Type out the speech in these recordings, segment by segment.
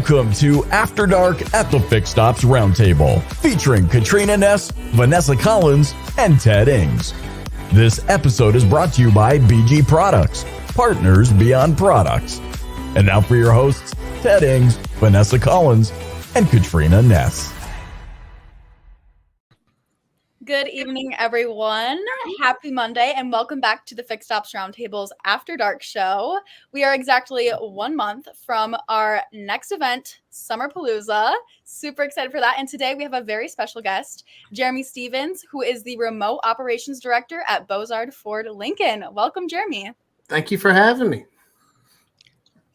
Welcome to After Dark at the Fixed Ops Roundtable, featuring Katrina Ness, Vanessa Collins, and Ted Ings. This episode is brought to you by BG Products, partners beyond products. And now for your hosts, Ted Ings, Vanessa Collins, and Katrina Ness. Good evening, everyone. Happy Monday, and welcome back to the Fixed Ops Roundtable's After Dark show. We are exactly 1 month from our next event, Summerpalooza. Super excited for that. And today we have a very special guest, Jeremy Stevens, who is the Remote Operations Director at Bozard Ford Lincoln. Welcome, Jeremy. Thank you for having me.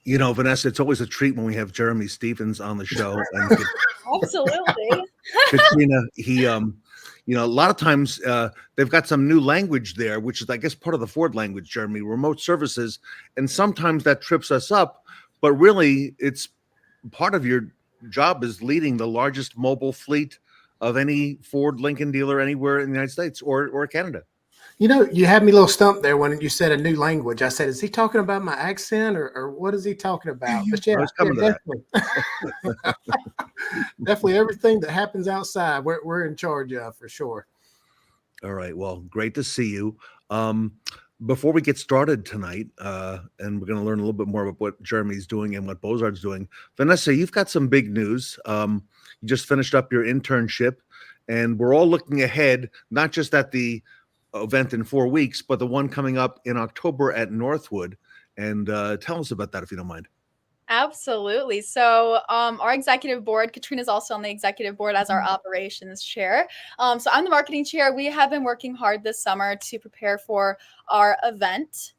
You know, Vanessa, it's always a treat when we have Jeremy Stevens on the show. And Absolutely. Katrina, a lot of times they've got some new language there, which is, I guess, part of the Ford language, Jeremy, remote services. And sometimes that trips us up. But really, it's part of your job is leading the largest mobile fleet of any Ford Lincoln dealer anywhere in the United States or Canada. You know, you had me a little stumped there when you said a new language. I said, is he talking about my accent or what is he talking about? But yeah, definitely. Definitely everything that happens outside, we're in charge of for sure. All right. Well, great to see you. Before we get started tonight, and we're going to learn a little bit more about what Jeremy's doing and what Bozard's doing. Vanessa, you've got some big news. You just finished up your internship, and we're all looking ahead, not just at the event in 4 weeks, but the one coming up in October at Northwood. And tell us about that, if you don't mind. Absolutely. So our executive board, Katrina is also on the executive board as our operations chair. So I'm the marketing chair. We have been working hard this summer to prepare for our event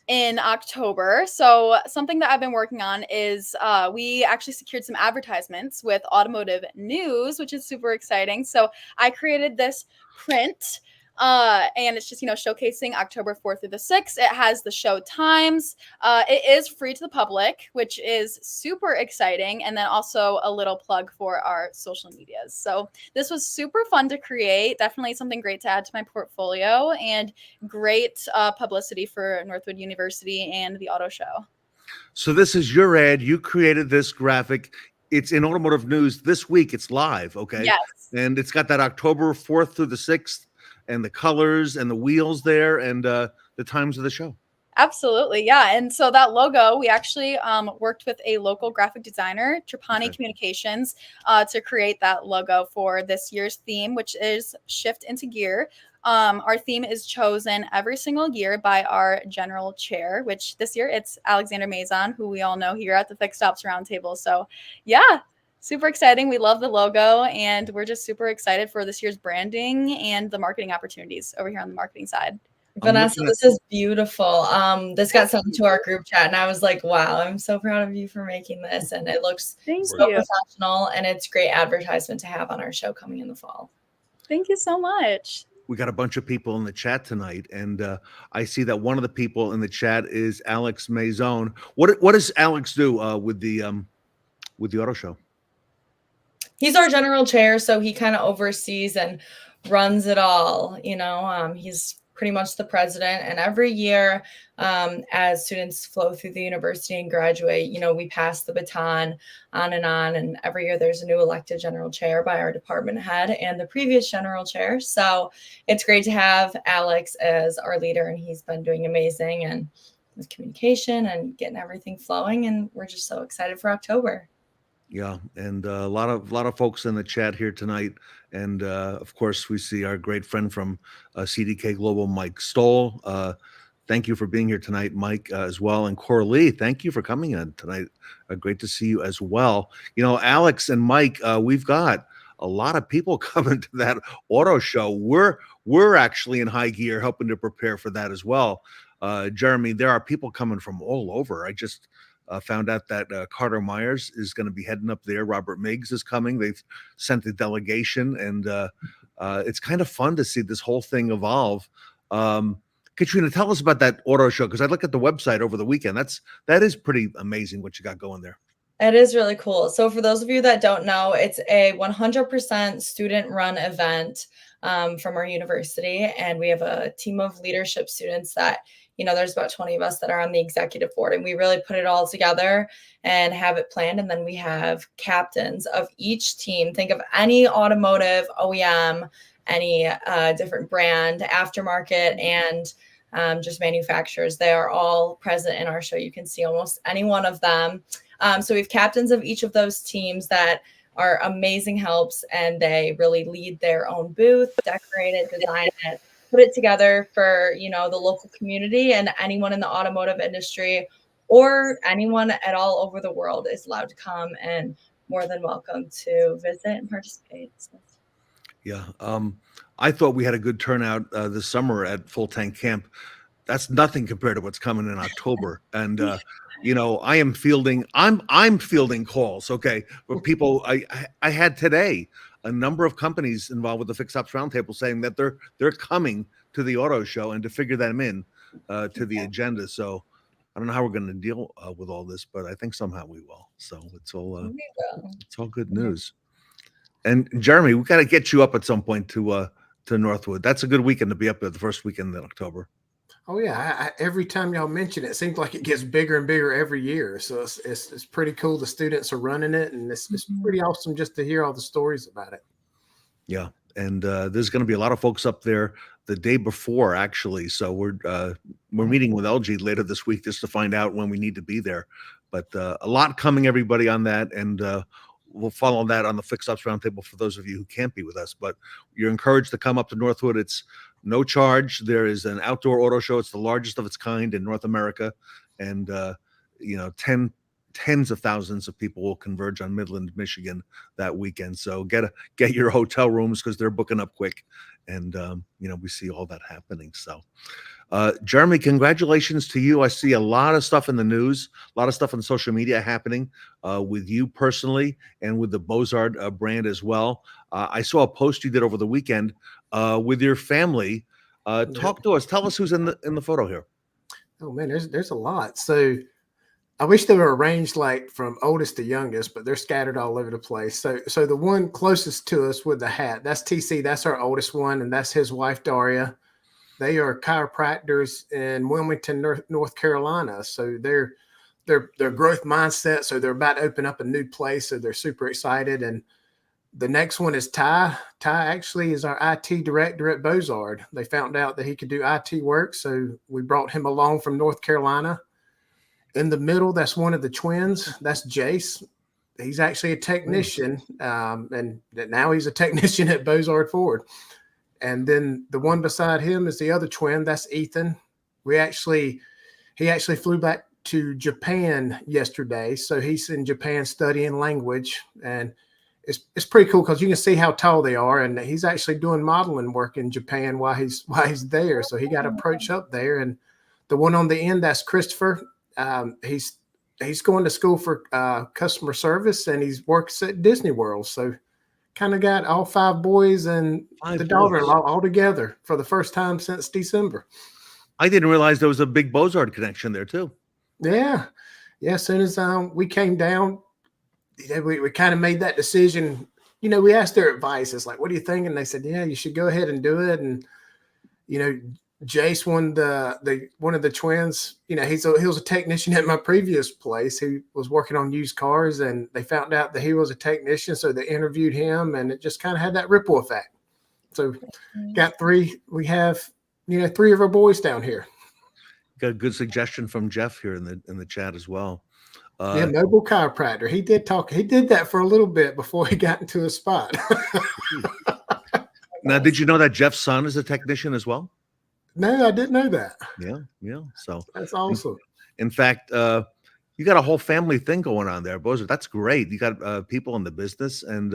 in October. So something that I've been working on is we actually secured some advertisements with Automotive News, which is super exciting. So I created this print and it's just, showcasing October 4th through the 6th. It has the show times. It is free to the public, which is super exciting. And then also a little plug for our social medias. So this was super fun to create. Definitely something great to add to my portfolio and great publicity for Northwood University and the auto show. So this is your ad. You created this graphic. It's in Automotive News this week. It's live. Okay. Yes. And it's got that October 4th through the 6th. And the colors and the wheels there and the times of the show. Absolutely. Yeah. And so that logo, we actually worked with a local graphic designer, Trapani Communications, to create that logo for this year's theme, which is Shift into Gear. Our theme is chosen every single year by our general chair, which this year it's Alexander Mazon, who we all know here at the Fixed Ops Roundtable. So yeah. Super exciting. We love the logo, and we're just super excited for this year's branding and the marketing opportunities over here on the marketing side. Vanessa, this is beautiful. This got sent to our group chat, and I was like, wow, I'm so proud of you for making this. And it looks so professional, and it's great advertisement to have on our show coming in the fall. Thank you so much. We got a bunch of people in the chat tonight, and I see that one of the people in the chat is Alex Mazon. What does Alex do with the auto show? He's our general chair, so he kind of oversees and runs it all. He's pretty much the president. And every year, as students flow through the university and graduate, we pass the baton on. And every year there's a new elected general chair by our department head and the previous general chair. So it's great to have Alex as our leader, and he's been doing amazing and with communication and getting everything flowing. And we're just so excited for October. Yeah, and a lot of folks in the chat here tonight, and of course we see our great friend from CDK Global, Mike Stoll. Thank you for being here tonight, Mike, as well, and Coralie. Thank you for coming in tonight. Great to see you as well. Alex and Mike, we've got a lot of people coming to that auto show. We're actually in high gear, helping to prepare for that as well. Jeremy, there are people coming from all over. I just found out that Carter Myers is going to be heading up there. Robert Miggs is coming. They've sent a delegation, and it's kind of fun to see this whole thing evolve. Katrina, tell us about that auto show, because I looked at the website over the weekend. That is pretty amazing what you got going there. It is really cool. So for those of you that don't know, it's a 100% student-run event from our university, and we have a team of leadership students that there's about 20 of us that are on the executive board, and we really put it all together and have it planned. And then we have captains of each team. Think of any automotive OEM, any different brand, aftermarket, and just manufacturers. They are all present in our show. You can see almost any one of them. So we have captains of each of those teams that are amazing helps, and they really lead their own booth, decorate it, design it, put it together for, the local community, and anyone in the automotive industry or anyone at all over the world is allowed to come and more than welcome to visit and participate. So. Yeah. I thought we had a good turnout this summer at Full Tank Camp. That's nothing compared to what's coming in October. And, I'm fielding calls. Okay. But people, I had today a number of companies involved with the Fixed Ops Roundtable saying that they're coming to the auto show and to figure them in to the agenda. So I don't know how we're going to deal with all this, but I think somehow we will. So it's all good news. And Jeremy, we got to get you up at some point to Northwood. That's a good weekend to be up there, the first weekend in October. Oh yeah, every time y'all mention it, it seems like it gets bigger and bigger every year. So it's pretty cool. The students are running it, and it's pretty awesome just to hear all the stories about it. Yeah, and there's going to be a lot of folks up there the day before, actually. So we're meeting with LG later this week just to find out when we need to be there. But a lot coming, everybody, on that, and we'll follow that on the Fixed Ops Roundtable for those of you who can't be with us. But you're encouraged to come up to Northwood. It's no charge. There is an outdoor auto show. It's the largest of its kind in North America. And, tens of thousands of people will converge on Midland, Michigan that weekend. So get your hotel rooms because they're booking up quick. And, we see all that happening. So, Jeremy, congratulations to you. I see a lot of stuff in the news, a lot of stuff on social media happening with you personally and with the Bozard brand as well. I saw a post you did over the weekend with your family. Talk to us. Tell us who's in the photo here. Oh man, there's a lot. So I wish they were arranged like from oldest to youngest, but they're scattered all over the place. So the one closest to us with the hat, that's TC. That's our oldest one, and that's his wife Daria. They are chiropractors in Wilmington, North Carolina. So they're growth mindset. So they're about to open up a new place. So they're super excited. And the next one is Ty. Ty actually is our IT director at Bozard. They found out that he could do IT work. So we brought him along from North Carolina. In the middle, that's one of the twins. That's Jace. He's actually a technician. And now he's a technician at Bozard Ford. And then the one beside him is the other twin. That's Ethan. He actually flew back to Japan yesterday. So he's in Japan studying language, and it's pretty cool because you can see how tall they are. And he's actually doing modeling work in Japan while he's there. So he got approached up there. And the one on the end, that's Christopher. He's going to school for customer service, and he works at Disney World. So kind of got all five boys and the daughter-in-law all together for the first time since December. I didn't realize there was a big Bozard connection there too. Yeah. As soon as we came down, we kind of made that decision. We asked their advice. It's like, what do you think? And they said, yeah, you should go ahead and do it. And Jace, one of the twins, he was a technician at my previous place who was working on used cars, and they found out that he was a technician. So they interviewed him, and it just kind of had that ripple effect. So got three. We have, three of our boys down here. Got a good suggestion from Jeff here in the chat as well. Mobile chiropractor. He did talk. He did that for a little bit before he got into a spot. Now, did you know that Jeff's son is a technician as well? No, I didn't know that. Yeah. So that's awesome. In fact, you got a whole family thing going on there, Bozard. That's great. You got people in the business, and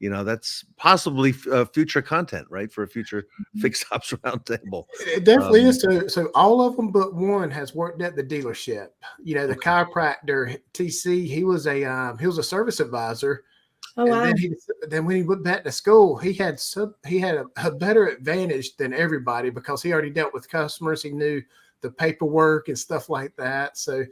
that's possibly future content, right, for a future Fixed Ops Roundtable. It definitely is. So all of them but one has worked at the dealership. The chiropractor TC, he was a service advisor. Oh, wow. And then when he went back to school, he had a better advantage than everybody because he already dealt with customers. He knew the paperwork and stuff like that. So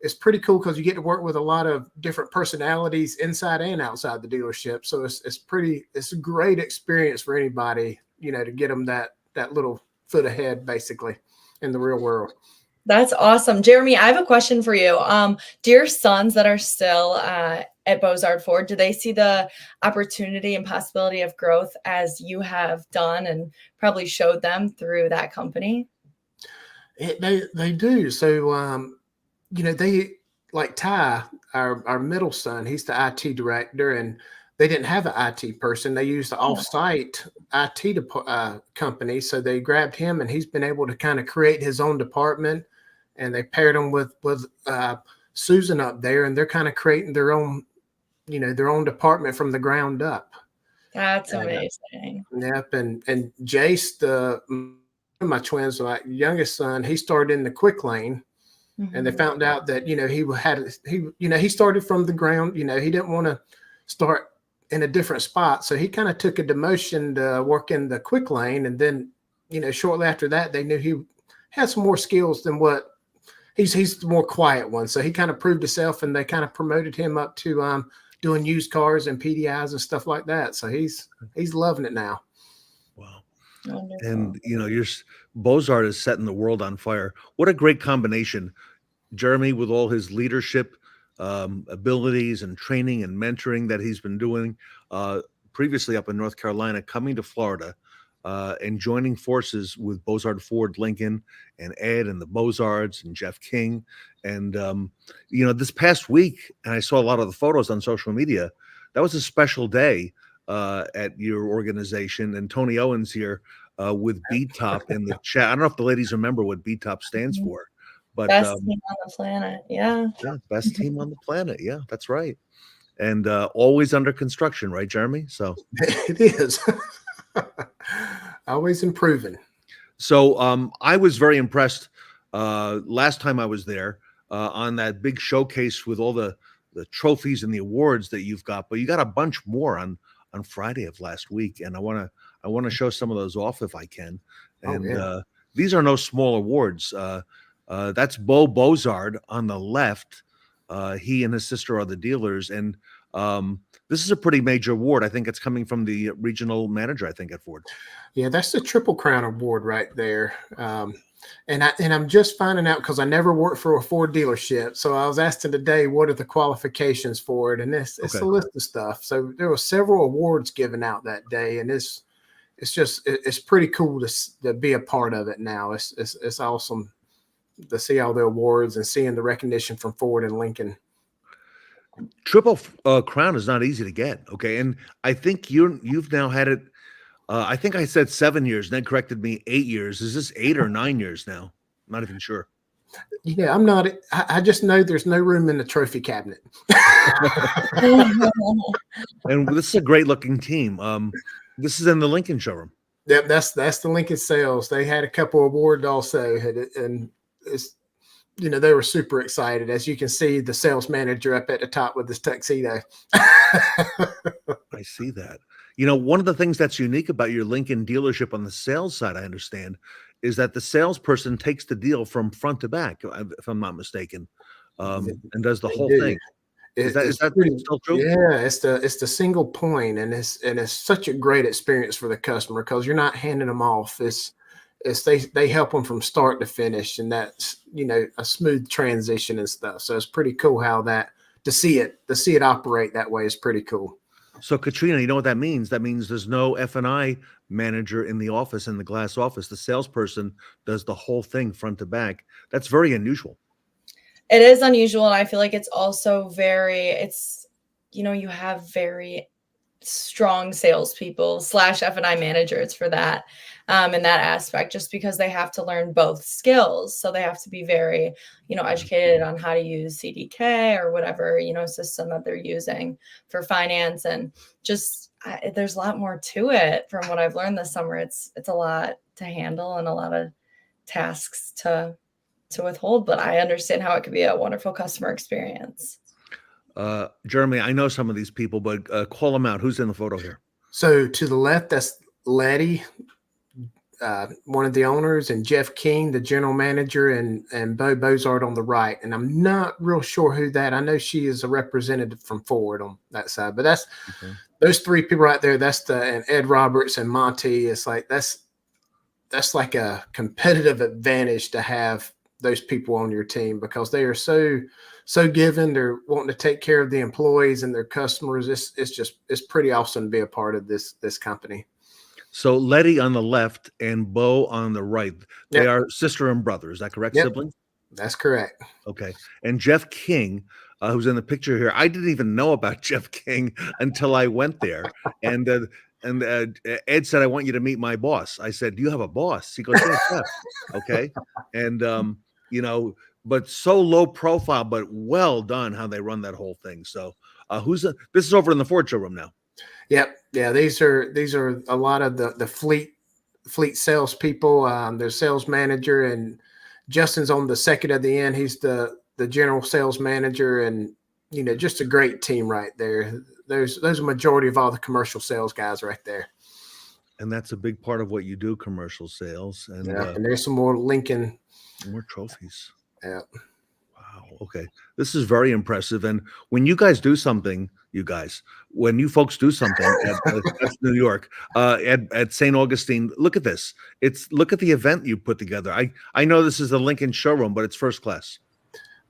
it's pretty cool because you get to work with a lot of different personalities inside and outside the dealership. So it's a great experience for anybody, to get them that little foot ahead, basically. in the real world. That's awesome. Jeremy, I have a question for you. Do your sons that are still at Bozard Ford, do they see the opportunity and possibility of growth as you have done and probably showed them through that company? They do. So, they like Ty, our middle son, he's the IT director, and they didn't have an IT person. They used the offsite IT company. So they grabbed him, and he's been able to kind of create his own department. And they paired him with Susan up there, and they're kind of creating their own department from the ground up. That's amazing. Yep. And Jace, my twins, my youngest son, he started in the quick lane, and they found out that he started from the ground. He didn't want to start in a different spot, so he kind of took a demotion to work in the quick lane. And then shortly after that, they knew he had some more skills than what he's the more quiet one. So he kind of proved himself, and they kind of promoted him up to doing used cars and PDIs and stuff like that. So he's loving it now. Wow. Wonderful. And Bozard is setting the world on fire. What a great combination. Jeremy, with all his leadership abilities and training and mentoring that he's been doing previously up in North Carolina, coming to Florida and joining forces with Bozard Ford Lincoln and Ed and the Bozards and Jeff King. And, this past week, and I saw a lot of the photos on social media, that was a special day at your organization. And Tony Owens here with BTOP in the chat. I don't know if the ladies remember what BTOP stands for. But best team on the planet. Yeah, best team on the planet. Yeah, that's right. And always under construction, right, Jeremy? So it is. Always improving. So I was very impressed last time I was there on that big showcase with all the trophies and the awards that you've got. But you got a bunch more on Friday of last week, and I want to show some of those off if I can. And these are no small awards. That's Bo Bozard on the left. He and his sister are the dealers, and this is a pretty major award. I think it's coming from the regional manager, I think, at Ford. Yeah, that's the Triple Crown Award right there. And I'm just finding out, because I never worked for a Ford dealership. So I was asking today, what are the qualifications for it? And it's a list of stuff. So there were several awards given out that day, and it's pretty cool to be a part of it now. It's awesome to see all the awards and seeing the recognition from Ford and Lincoln. Triple Crown is not easy to get. Okay. And I think you've now had it. I think I said 7 years. Ned corrected me 8 years. Is this 8 or 9 years now? I'm not even sure. Yeah, I'm not. I just know there's no room in the trophy cabinet. And this is a great looking team. This is in the Lincoln showroom. Yep, that's the Lincoln sales. They had a couple awards also, and it's they were super excited. As you can see, the sales manager up at the top with his tuxedo. I see that. One of the things that's unique about your Lincoln dealership on the sales side, I understand, is that the salesperson takes the deal from front to back, if I'm not mistaken, and does the whole thing. Is that still true? Yeah, it's the single point, and it's such a great experience for the customer, because you're not handing them off. They help them from start to finish, and that's a smooth transition and stuff. So it's pretty cool how to see it operate that way is pretty cool. So Katrina, you know what that means? That means there's no F&I manager in the office, in the glass office. The salesperson does the whole thing front to back. That's very unusual. It is unusual, and I feel like it's also you have very strong salespeople / F&I managers for that in that aspect, just because they have to learn both skills. So they have to be very, educated on how to use CDK or whatever, system that they're using for finance. And just there's a lot more to it from what I've learned this summer. It's a lot to handle and a lot of tasks to withhold, but I understand how it could be a wonderful customer experience. Jeremy, I know some of these people, but call them out. Who's in the photo here? So to the left, that's Letty, one of the owners, and Jeff King, the general manager, and Bo Bozard on the right. And I'm not real sure who that. I know she is a representative from Ford on that side, but that's those three people right there. That's and Ed Roberts and Monty. It's like that's like a competitive advantage to have those people on your team, because they are so given. They're wanting to take care of the employees and their customers. It's pretty awesome to be a part of this company. So Letty on the left and Bo on the right. They Yep. are sister and brother. Is that correct, Yep. siblings? That's correct. Okay. And Jeff King, who's in the picture here, I didn't even know about Jeff King until I went there. And Ed said, "I want you to meet my boss." I said, "Do you have a boss?" He goes, "Yeah, Jeff." Okay. And, but so low profile, but well done how they run that whole thing. So this is over in the Ford showroom now. Yep. Yeah. These are a lot of the fleet salespeople. Their sales manager, and Justin's on the second at the end. He's the general sales manager, and just a great team right there. There's a majority of all the commercial sales guys right there. And that's a big part of what you do, commercial sales. And, and there's some more Lincoln. More trophies. Yeah. Wow. Okay. This is very impressive. And when you guys do something, when you folks do something at New York, at St. Augustine, look at this. Look at the event you put together. I know this is the Lincoln showroom, but it's first class.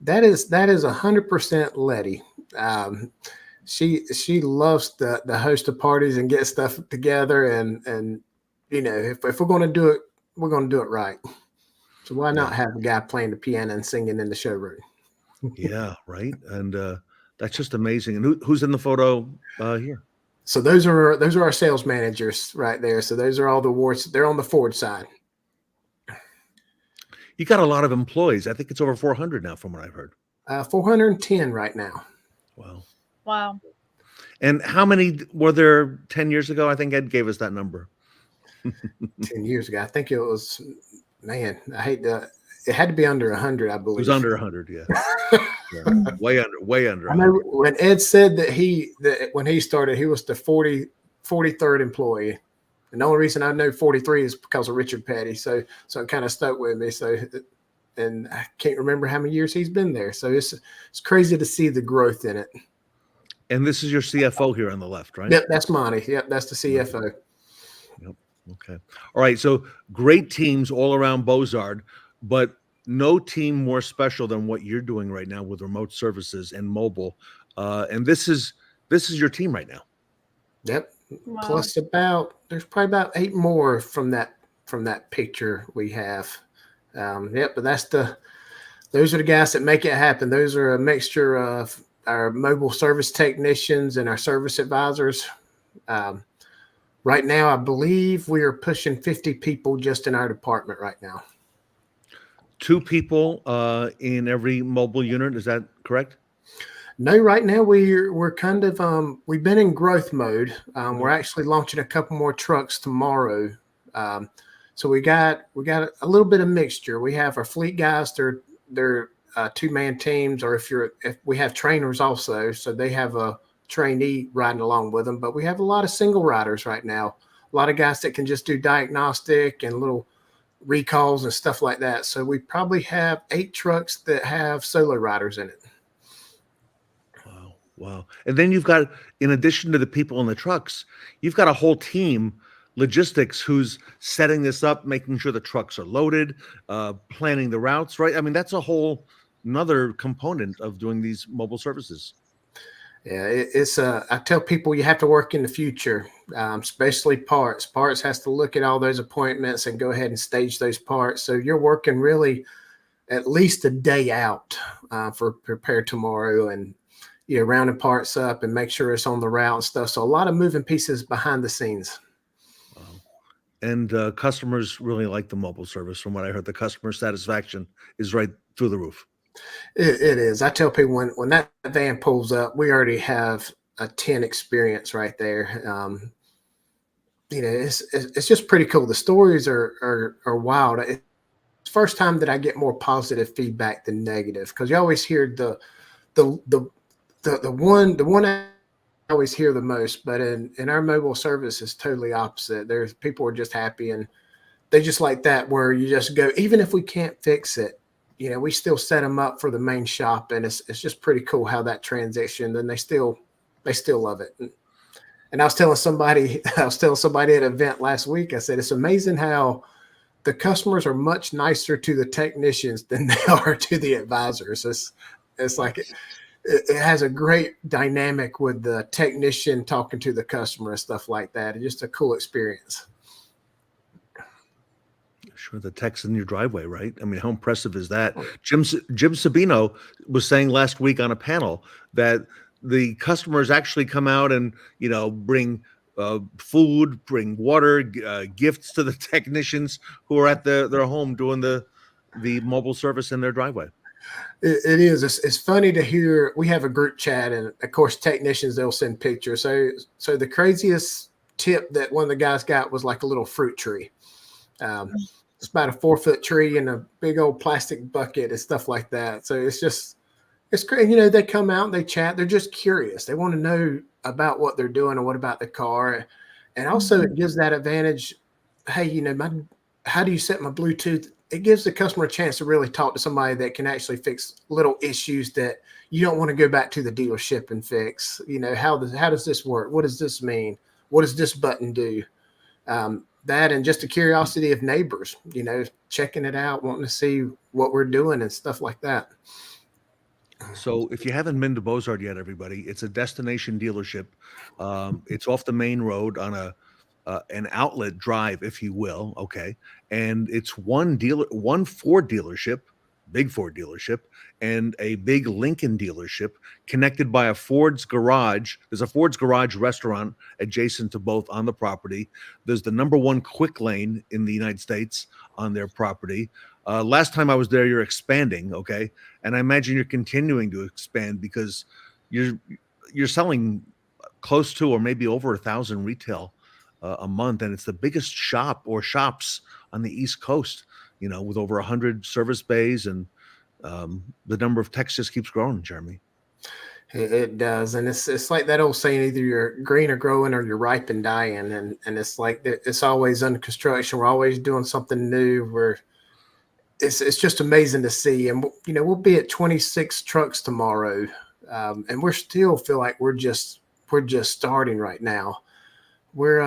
That is 100% Letty. She loves the host of parties and get stuff together, and if we're going to do it, we're going to do it right. So why not have a guy playing the piano and singing in the showroom? Yeah, right. And that's just amazing. And who's in the photo here? So those are our sales managers right there. So those are all the awards. They're on the Ford side. You got a lot of employees. I think it's over 400 now, from what I've heard. 410 right now. Wow. Wow. And how many were there 10 years ago? I think Ed gave us that number. 10 years ago. I think it was, man, it had to be under 100, I believe. It was under 100, yeah. Yeah. Way under. I know when Ed said that when he started, he was the 43rd employee. And the only reason I know 43 is because of Richard Petty. So it kind of stuck with me. So, and I can't remember how many years he's been there. So it's crazy to see the growth in it. And this is your CFO here on the left, right? Yep, that's Monty. Yep, that's the CFO. Yep. Okay. All right. So great teams all around Bozard, but no team more special than what you're doing right now with remote services and mobile. And this is your team right now. Yep. Wow. Plus there's probably about 8 more from that picture we have. But those are the guys that make it happen. Those are a mixture of our mobile service technicians and our service advisors. Right now, I believe we are pushing 50 people just in our department right now. 2 people in every mobile unit. Is that correct? No, right now we're kind of we've been in growth mode. We're actually launching a couple more trucks tomorrow. So we got a little bit of mixture. We have our fleet guys. They're 2-man teams, or if we have trainers also, so they have a trainee riding along with them. But we have a lot of single riders right now. A lot of guys that can just do diagnostic and little recalls and stuff like that. So we probably have 8 trucks that have solo riders in it. Wow. And then you've got, in addition to the people in the trucks, you've got a whole team, logistics, who's setting this up, making sure the trucks are loaded, planning the routes, right? I mean, that's a whole another component of doing these mobile services. Yeah, I tell people you have to work in the future, especially parts. Parts has to look at all those appointments and go ahead and stage those parts. So you're working really at least a day out for prepare tomorrow, and rounding parts up and make sure it's on the route and stuff. So a lot of moving pieces behind the scenes. Wow. And customers really like the mobile service. From what I heard, the customer satisfaction is right through the roof. It is. I tell people when that van pulls up, we already have a 10 experience right there. It's just pretty cool. The stories are wild. It's the first time that I get more positive feedback than negative, because you always hear the one I always hear the most, but in our mobile service is totally opposite. There's people are just happy, and they just like that, where you just go, even if we can't fix it, we still set them up for the main shop, and it's just pretty cool how that transition, and they still love it. And I was telling somebody at an event last week, I said, it's amazing how the customers are much nicer to the technicians than they are to the advisors. It's like it has a great dynamic with the technician talking to the customer and stuff like that. It's just a cool experience. Sure, the tech's in your driveway, right? I mean, how impressive is that? Jim Sabino was saying last week on a panel that the customers actually come out and, you know, bring food, bring water, gifts to the technicians who are at their home doing the mobile service in their driveway. It is. It's funny to hear. We have a group chat, and of course, technicians, they'll send pictures. So the craziest tip that one of the guys got was like a little fruit tree. It's about a 4-foot tree in a big old plastic bucket and stuff like that. So it's great. You know, they come out and they chat. They're just curious. They want to know about what they're doing and what about the car. And also it gives that advantage. Hey, you know, how do you set my Bluetooth? It gives the customer a chance to really talk to somebody that can actually fix little issues that you don't want to go back to the dealership and fix. You know, how does this work? What does this mean? What does this button do? That and just a curiosity of neighbors, you know, checking it out, wanting to see what we're doing and stuff like that. So if you haven't been to Bozard yet, everybody, it's a destination dealership. It's off the main road on an outlet drive, if you will. Okay. And it's one Ford dealership, big Ford dealership, and a big Lincoln dealership connected by a Ford's garage. There's a Ford's garage restaurant adjacent to both on the property. There's the #1 quick lane in the United States on their property. Last time I was there, you're expanding, okay? And I imagine you're continuing to expand because you're selling close to or maybe over 1,000 retail a month, and it's the biggest shop or shops on the East Coast, you know, with over 100 service bays, and the number of techs just keeps growing, Jeremy. It does, and it's like that old saying: either you're green or growing, or you're ripe and dying. And it's like it's always under construction. We're always doing something new. It's just amazing to see. And you know, we'll be at 26 trucks tomorrow, and we're still feel like we're just starting right now. We're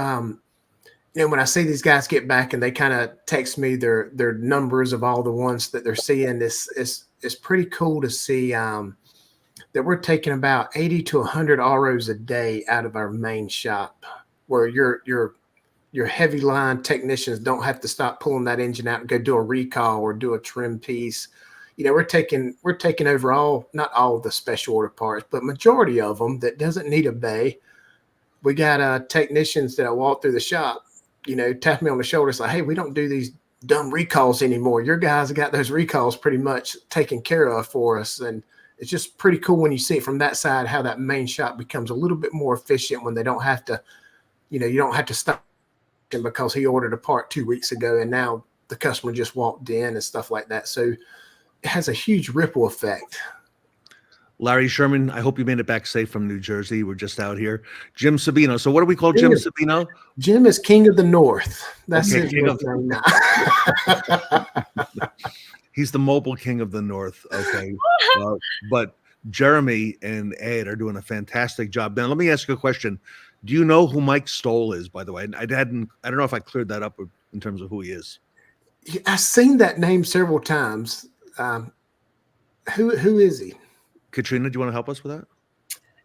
you know, when I see these guys get back and they kind of text me their numbers of all the ones that they're seeing, it's pretty cool to see that we're taking about 80 to 100 ROs a day out of our main shop, where your heavy line technicians don't have to stop pulling that engine out and go do a recall or do a trim piece. You know, we're taking over not all the special order parts, but majority of them that doesn't need a bay. We got technicians that walk through the shop, you know, tap me on the shoulder, say, hey, we don't do these dumb recalls anymore. Your guys have got those recalls pretty much taken care of for us. And it's just pretty cool when you see it from that side, how that main shop becomes a little bit more efficient when they don't have to, you know, you don't have to stop him because he ordered a part 2 weeks ago and now the customer just walked in and stuff like that. So it has a huge ripple effect. Larry Sherman, I hope you made it back safe from New Jersey. We're just out here. Jim Sabino. So what do we call Jim Sabino? Jim is King of the North. That's okay, his name now. He's the mobile king of the North. Okay. But Jeremy and Ed are doing a fantastic job. Now, let me ask you a question. Do you know who Mike Stoll is, by the way? I don't know if I cleared that up in terms of who he is. I've seen that name several times. Who is he? Katrina, do you want to help us with that?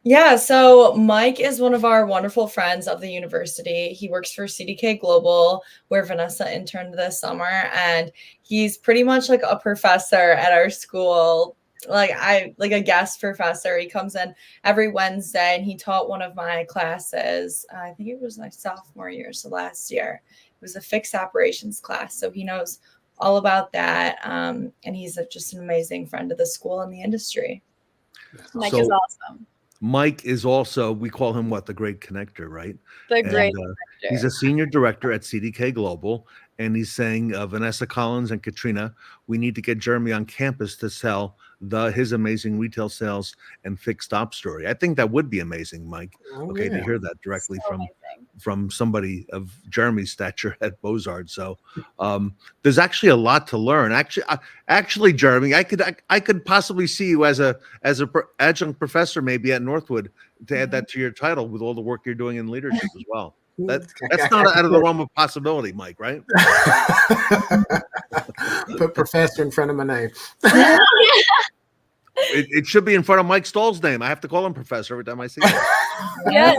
Yeah, so Mike is one of our wonderful friends of the university. He works for CDK Global, where Vanessa interned this summer, and he's pretty much like a professor at our school, like a guest professor. He comes in every Wednesday, and he taught one of my classes. I think it was my sophomore year, so last year. It was a fixed operations class, so he knows all about that, and he's just an amazing friend of the school and the industry. Mike is awesome. Mike is also, we call him what? The great connector, right? The great connector. He's a senior director at CDK Global, and he's saying, Vanessa Collins and Katrina, we need to get Jeremy on campus to sell his amazing retail sales and fixed op story. I think that would be amazing, Mike. To hear that directly from somebody of Jeremy's stature at Bozard. So there's actually a lot to learn. Actually, Jeremy, I could possibly see you as a adjunct professor maybe at Northwood to add that to your title with all the work you're doing in leadership as well. That's not out of the realm of possibility, Mike, right? Put professor in front of my name. It should be in front of Mike Stoll's name. I have to call him professor every time I see him. Yes.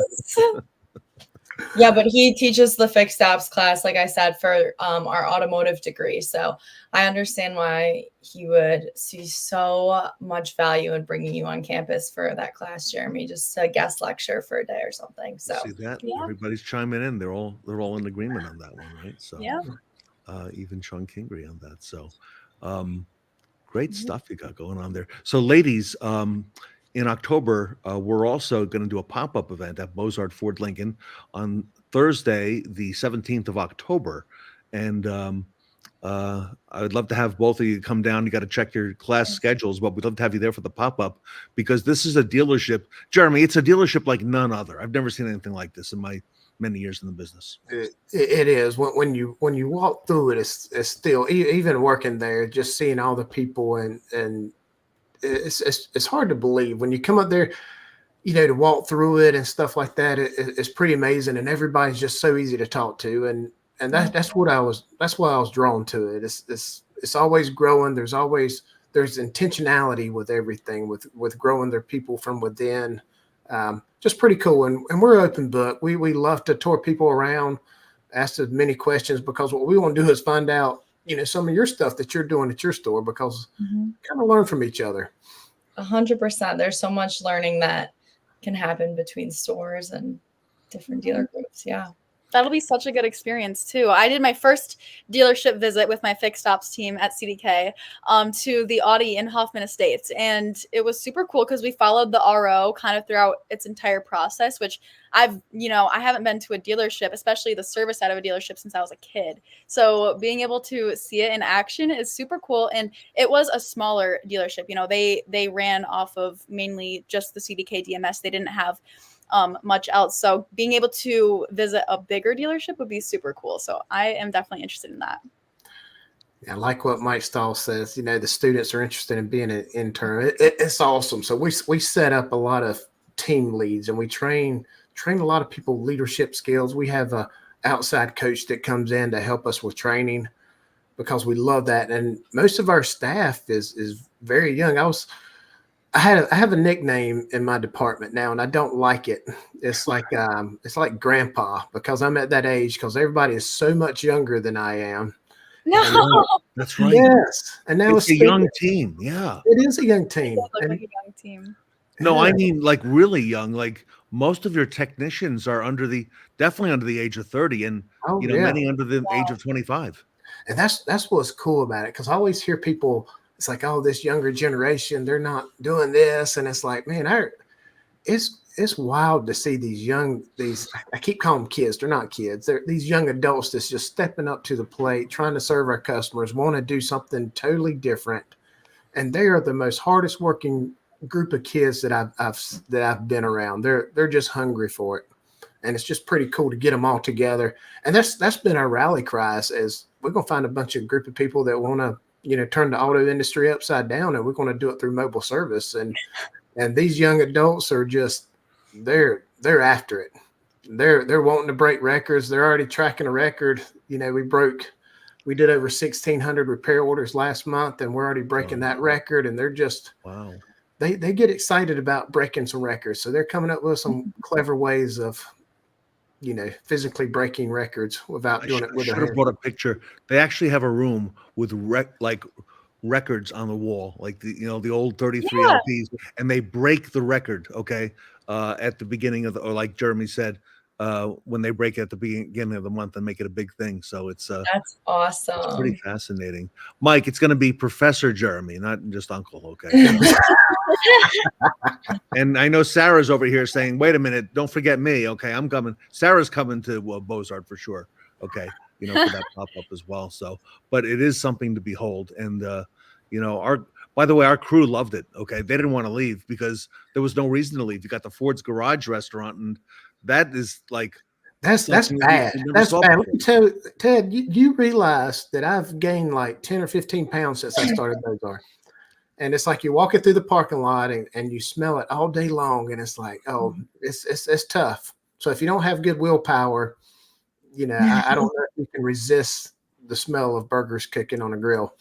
Yeah, but he teaches the fixed ops class, like I said, for our automotive degree. So I understand why he would see so much value in bringing you on campus for that class, Jeremy, just a guest lecture for a day or something. So See that? Yeah. Everybody's chiming in. They're all in agreement on that one, right? So Yeah. Even Sean Kingery on that. So great stuff you got going on there. So ladies, in October, we're also going to do a pop-up event at Bozard Ford Lincoln on Thursday, the 17th of October. And I would love to have both of you come down. You got to check your class schedules, but we'd love to have you there for the pop-up because this is a dealership. Jeremy, it's a dealership like none other. I've never seen anything like this in my many years in the business. It is. When you walk through it, it's still, even working there, just seeing all the people and it's hard to believe when you come up there, to walk through it and stuff like that. It's pretty amazing, and everybody's just so easy to talk to, and that's why I was drawn to it. It's always growing. There's intentionality with everything, with growing their people from within. Just pretty cool, and we're open book. We love to tour people around, ask as many questions, because what we want to do is find out some of your stuff that you're doing at your store, because kind of learn from each other. 100%. There's so much learning that can happen between stores and different dealer groups. Yeah. That'll be such a good experience too. I did my first dealership visit with my fixed ops team at CDK to the Audi in Hoffman Estates. And it was super cool because we followed the RO kind of throughout its entire process, which I haven't been to a dealership, especially the service side of a dealership, since I was a kid. So being able to see it in action is super cool. And it was a smaller dealership. They ran off of mainly just the CDK DMS. They didn't have much else. So being able to visit a bigger dealership would be super cool. So I am definitely interested in that. Yeah, like what Mike Stahl says, the students are interested in being an intern. It's awesome. So we set up a lot of team leads, and we train a lot of people leadership skills. We have a outside coach that comes in to help us with training, because we love that. And most of our staff is very young. I have a nickname in my department now, and I don't like it. It's like grandpa, because I'm at that age, because everybody is so much younger than I am. No, that's right. Yes, and now it's a young team. Yeah, it is a young team. It does look like a young team. No, I mean like really young. Like most of your technicians are definitely under the age of 30, and many under the age of 25. And that's what's cool about it, because I always hear people. It's like, oh, this younger generation, they're not doing this. And it's like, man, it's wild to see these I keep calling them kids. They're not kids. They're these young adults that's just stepping up to the plate, trying to serve our customers, want to do something totally different. And they are the most hardest working group of kids that I've been around. They're just hungry for it. And it's just pretty cool to get them all together. And that's been our rally cries, is we're going to find a bunch of group of people that want to, turn the auto industry upside down, and we're going to do it through mobile service. And these young adults are just, they're after it. They're wanting to break records. They're already tracking a record. We did over 1,600 repair orders last month, and we're already breaking that record. And they're just, wow. They get excited about breaking some records. So they're coming up with some clever ways of, physically breaking records without doing it with their hands. I should have brought a picture. They actually have a room with records on the wall, like the old 33 LPs, and they break the record. Okay, at the beginning or like Jeremy said, when they break it at the beginning of the month and make it a big thing. So it's that's awesome. It's pretty fascinating. Mike, it's going to be Professor Jeremy, not just Uncle. Okay. And I know Sarah's over here saying, wait a minute, don't forget me. Okay, I'm coming. Sarah's coming to Bozard for sure. Okay, for that pop-up as well. So, but it is something to behold. And, by the way, our crew loved it. Okay, they didn't want to leave because there was no reason to leave. You got the Ford's Garage restaurant, and that is like, that's bad. That's bad. Let me tell you, Ted, you realize that I've gained like 10 or 15 pounds since I started Bozard. And it's like you're walking through the parking lot and you smell it all day long. And it's like, oh, it's tough. So if you don't have good willpower, I don't know if you can resist the smell of burgers cooking on a grill.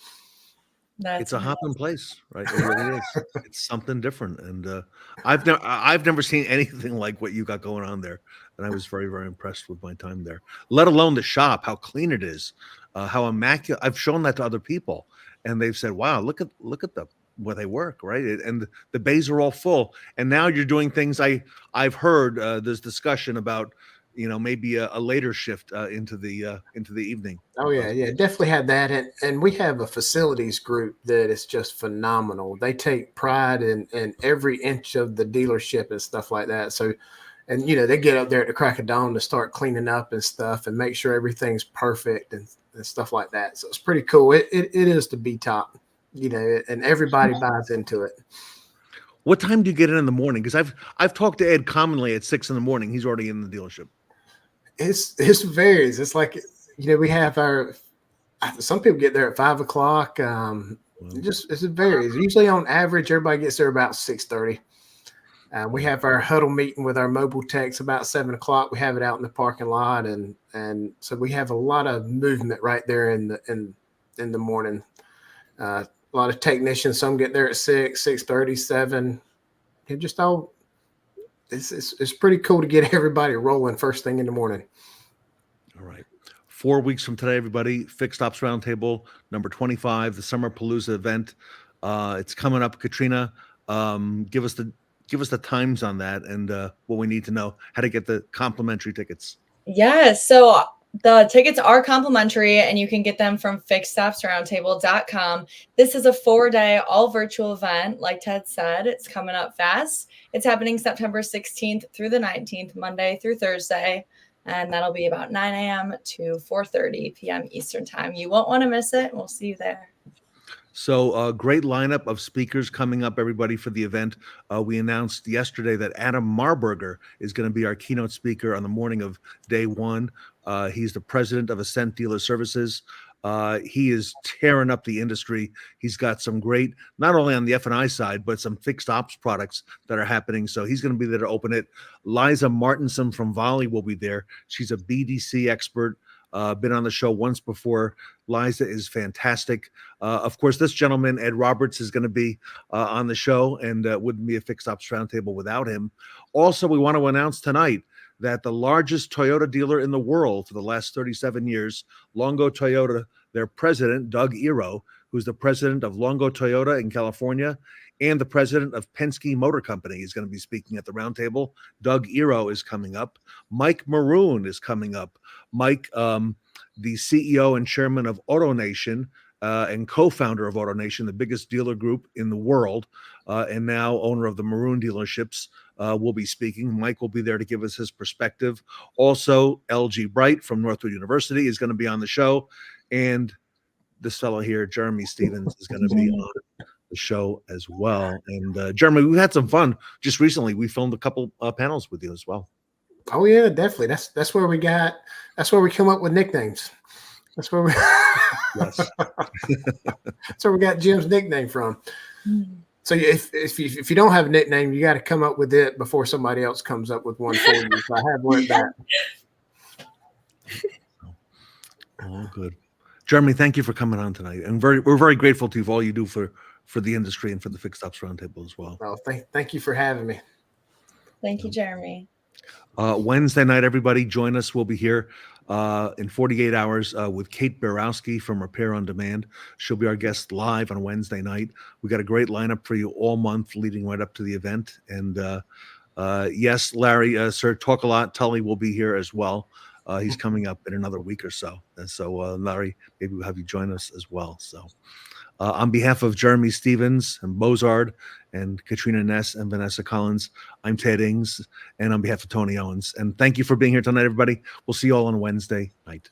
It's a hopping place, right? It really is. It's something different, and I've never seen anything like what you got going on there, and I was very, very impressed with my time there. Let alone the shop, how clean it is, how immaculate. I've shown that to other people, and they've said, "Wow, look at the where they work, right?" And the bays are all full. And now you're doing things. I've heard there's discussion about maybe a later shift into the evening. Oh yeah, definitely had that, and we have a facilities group that is just phenomenal. They take pride in every inch of the dealership and stuff like that. So, and they get up there at the crack of dawn to start cleaning up and stuff, and make sure everything's perfect and stuff like that. So it's pretty cool. It is to be top, and everybody buys into it. What time do you get in the morning? Because I've talked to Ed commonly at 6 a.m. He's already in the dealership. It varies. It's like, we have some people get there at 5 o'clock. It varies. Usually on average, everybody gets there about 6:30. We have our huddle meeting with our mobile techs about 7 o'clock. We have it out in the parking lot. And so we have a lot of movement right there in the morning. A lot of technicians, some get there at 6, 6:30, 7. It just all, it's pretty cool to get everybody rolling first thing in the morning. All right. 4 weeks from today, everybody, Fixed Ops Roundtable, number 25, the Summer Palooza event. It's coming up. Katrina, give us the times on that and what we need to know, how to get the complimentary tickets. Yeah, so the tickets are complimentary and you can get them from fixedopsroundtable.com. This is a 4-day all virtual event. Like Ted said, it's coming up fast. It's happening September 16th through the 19th, Monday through Thursday. And that'll be about 9 a.m. to 4:30 p.m. Eastern time. You won't want to miss it. We'll see you there. So great lineup of speakers coming up, everybody, for the event. We announced yesterday that Adam Marburger is going to be our keynote speaker on the morning of day one. He's the president of Ascent Dealer Services. He is tearing up the industry. He's got some great, not only on the F&I side, but some fixed ops products that are happening. So he's going to be there to open it. Liza Martinson from Volley will be there. She's a BDC expert. Been on the show once before. Liza is fantastic. Of course, this gentleman, Ed Roberts, is going to be on the show, and wouldn't be a Fixed Ops Roundtable without him. Also, we want to announce tonight that the largest Toyota dealer in the world for the last 37 years, Longo Toyota, their president, Doug Ero, who's the president of Longo Toyota in California, and the president of Penske Motor Company, is going to be speaking at the roundtable. Doug Ero is coming up. Mike Maroon is coming up. Mike, the CEO and chairman of AutoNation and co-founder of AutoNation, the biggest dealer group in the world, and now owner of the Maroon dealerships, will be speaking. Mike will be there to give us his perspective. Also, LG Bright from Northwood University is going to be on the show. And this fellow here, Jeremy Stevens, is going to be on the show as well. And Jeremy, we had some fun just recently. We filmed a couple panels with you as well. Oh yeah, definitely. That's where we come up with nicknames. That's where we Yes. That's where we got Jim's nickname from. So if you don't have a nickname, you got to come up with it before somebody else comes up with one for you. So I have learned that. All good. Jeremy, thank you for coming on tonight. And we're very grateful to you for all you do for the industry and for the Fixed Ops Roundtable as well. Well, thank you for having me. Thank you, Jeremy. Wednesday night, everybody, join us. We'll be here in 48 hours with Kate Borowski from Repair on Demand. She'll be our guest live on Wednesday night. We got a great lineup for you all month leading right up to the event. And yes, Larry, Sir Talk a Lot, Tully will be here as well. He's coming up in another week or so. And so, Larry, maybe we'll have you join us as well. So on behalf of Jeremy Stevens and Bozard and Katrina Ness and Vanessa Collins, I'm Ted Ings, and on behalf of Tony Owens. And thank you for being here tonight, everybody. We'll see you all on Wednesday night.